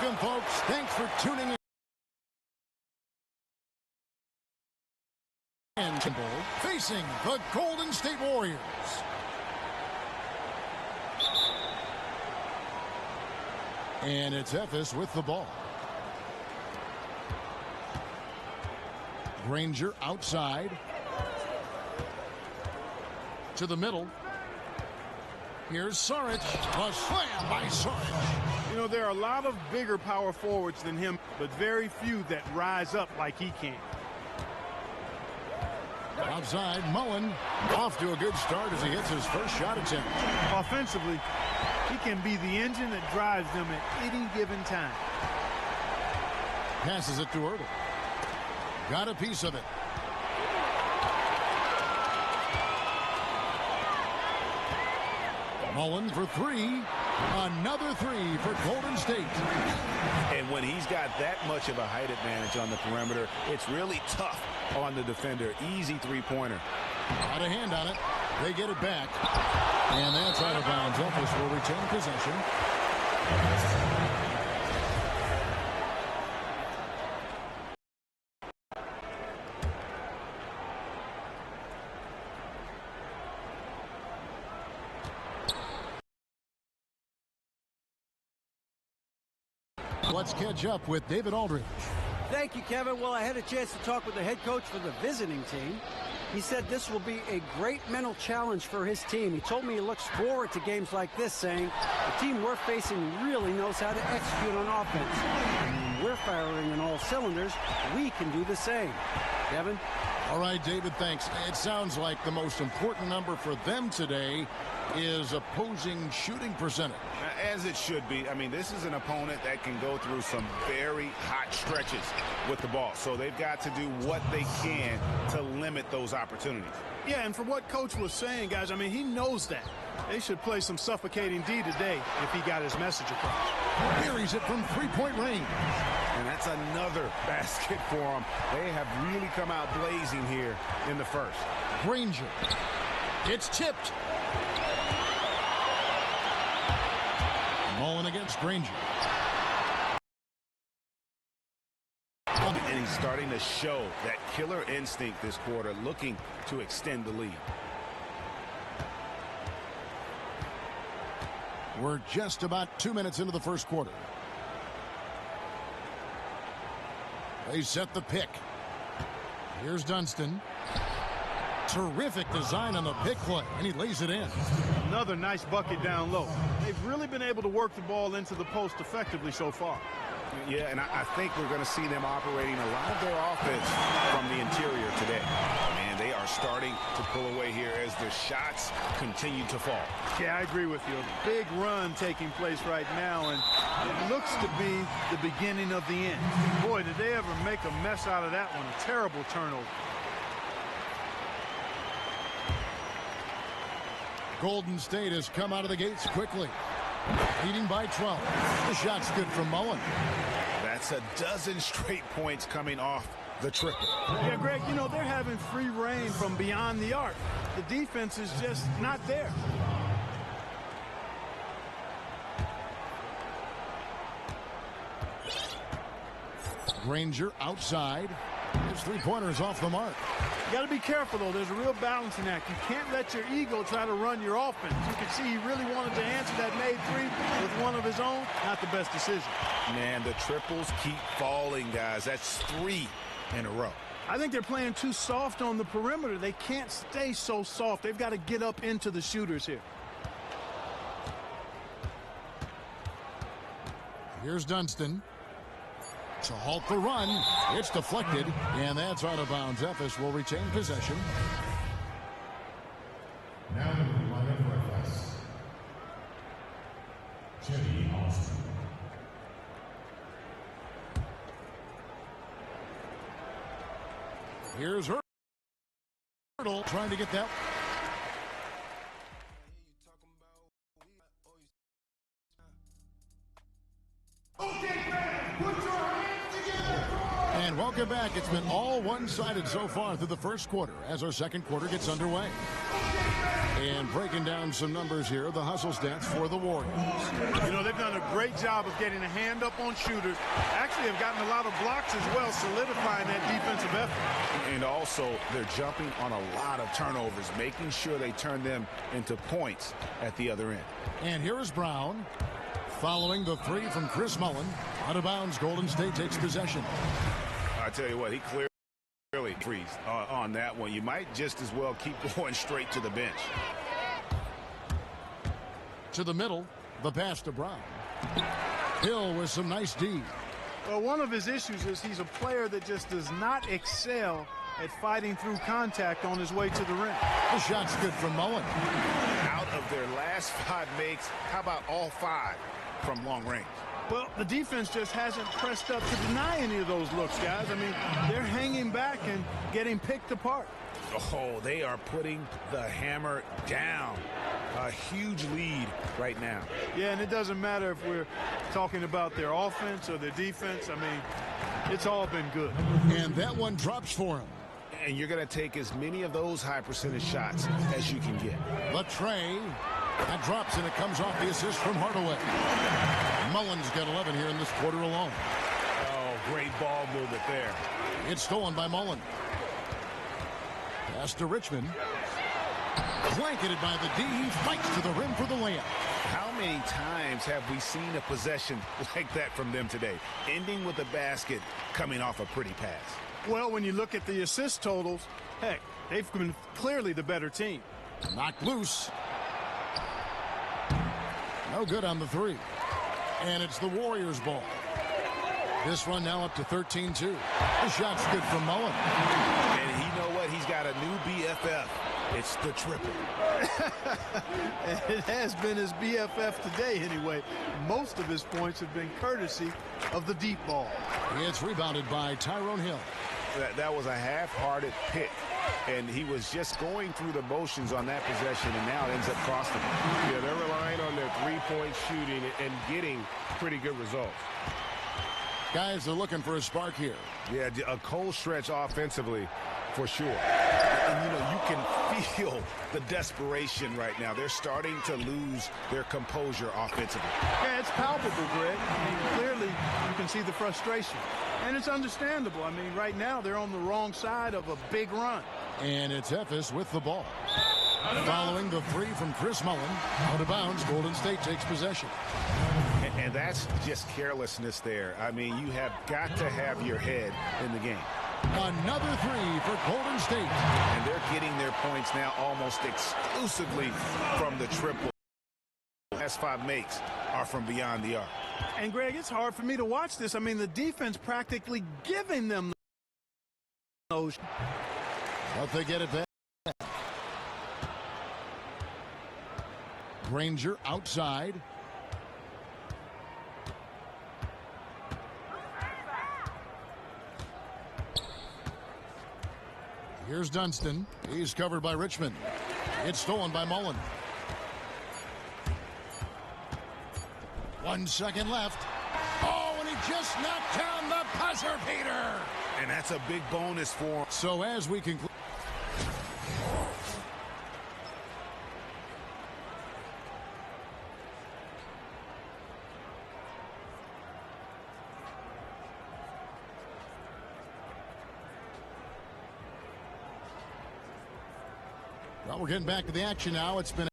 Welcome, folks. Thanks for tuning in. And facing the Golden State Warriors. And it's Efes with the ball. Granger outside. To the middle. Here's Saric. A slam by Saric. You know, there are a lot of bigger power forwards than him, but very few that rise up like he can. Outside, Mullin off to a good start as he hits his first shot attempt. Offensively, he can be the engine that drives them at any given time. Passes it to Ertl. Got a piece of it. Mullin for three. Another three for Golden State. And when he's got that much of a height advantage on the perimeter, it's really tough on the defender. Easy three-pointer. Got a hand on it. They get it back. And that's out of bounds. Efes will retain possession. Let's catch up with David Aldridge. Thank you, Kevin. Well, I had a chance to talk with the head coach for the visiting team. He said this will be a great mental challenge for his team. He told me he looks forward to games like this, saying the team we're facing really knows how to execute on offense. And when we're firing on all cylinders, we can do the same. Kevin? All right, David, thanks. It sounds like the most important number for them today is opposing shooting percentage. As it should be. I mean, this is an opponent that can go through some very hot stretches with the ball. So they've got to do what they can to limit those opportunities. Yeah, and for what Coach was saying, guys, I mean, he knows that. They should play some suffocating D today if he got his message across. Buries it from three-point range. And that's another basket for them. They have really come out blazing here in the first. Granger. It's tipped. Mullin against Granger. And he's starting to show that killer instinct this quarter, looking to extend the lead. We're just about 2 minutes into the first quarter. They set the pick. Here's Dunston. Terrific design on the pick play, and he lays it in. Another nice bucket down low. They've really been able to work the ball into the post effectively so far. Yeah, and I think we're going to see them operating a lot of their offense from the interior today. And they are starting to pull away here as their shots continue to fall. Yeah, I agree with you. A big run taking place right now, and it looks to be the beginning of the end. Boy, did they ever make a mess out of that one. A terrible turnover. Golden State has come out of the gates quickly. Leading by 12. The shot's good from Mullin. That's a dozen straight points coming off the triple. Yeah, Greg, you know, they're having free reign from beyond the arc. The defense is just not there. Granger outside. His three-pointer is off the mark. You got to be careful, though. There's a real balancing act. You can't let your ego try to run your offense. You can see he really wanted to answer that made three with one of his own. Not the best decision. Man, the triples keep falling, guys. That's 3 in a row. I think they're playing too soft on the perimeter. They can't stay so soft. They've got to get up into the shooters here. Here's Dunston. To halt the run. It's deflected, and that's out of bounds. Efes will retain possession. Now the lineup for Efes. Jenny Austin. Here's Ertl trying to get that. And welcome Welcome back. It's been all one-sided so far through the first quarter as our second quarter gets underway. And breaking down some numbers here, the hustle stats for the Warriors. You know, they've done a great job of getting a hand up on shooters. Actually have gotten a lot of blocks as well, solidifying that defensive effort. And also, they're jumping on a lot of turnovers, making sure they turn them into points at the other end. And here is Brown. Following the three from Chris Mullin. Out of bounds, Golden State takes possession. I tell you what, he clearly freezed on that one. You might just as well keep going straight to the bench. To the middle, the pass to Brown. Hill with some nice D. Well, one of his issues is he's a player that just does not excel at fighting through contact on his way to the rim. The shot's good from Mullin. Out of their last 5 makes, how about all 5 from long range? Well, the defense just hasn't pressed up to deny any of those looks, guys. I mean, they're hanging back and getting picked apart. Oh, they are putting the hammer down. A huge lead right now. Yeah, and it doesn't matter if we're talking about their offense or their defense. I mean, it's all been good. And that one drops for him. And you're going to take as many of those high percentage shots as you can get. Latrey. That drops, and it comes off the assist from Hardaway. Mullin's got 11 here in this quarter alone. Oh, great ball movement there. It's stolen by Mullin. Pass to Richmond. Blanketed by the D. He fights to the rim for the layup. How many times have we seen a possession like that from them today? Ending with a basket, coming off a pretty pass. Well, when you look at the assist totals, heck, they've been clearly the better team. Knocked loose. No good on the three. And it's the Warriors' ball. This one now up to 13-2. The shot's good from Mullin. And you know what? He's got a new BFF. It's the triple. It has been his BFF today anyway. Most of his points have been courtesy of the deep ball. It's rebounded by Tyrone Hill. That was a half-hearted pick. And he was just going through the motions on that possession, and now it ends up costing him. Yeah, they're relying on their three-point shooting and getting pretty good results. Guys, they're looking for a spark here. Yeah, a cold stretch offensively, for sure. And, you know, you can feel the desperation right now. They're starting to lose their composure offensively. Yeah, it's palpable, Greg. I mean, clearly you can see the frustration. And it's understandable. I mean, right now they're on the wrong side of a big run. And it's Efes with the ball. Following the three from Chris Mullin. Out of bounds, Golden State takes possession. And that's just carelessness there. I mean, you have got to have your head in the game. Another three for Golden State. And they're getting their points now almost exclusively from the triple. Last 5 makes are from beyond the arc. And, Greg, it's hard for me to watch this. I mean, the defense practically giving them those. But they get it back. Granger outside. Here's Dunston. He's covered by Richmond. It's stolen by Mullin. 1 second left. Oh, and he just knocked down the buzzer beater. And that's a big bonus for him. So as we conclude. Well, we're getting back to the action now. It's been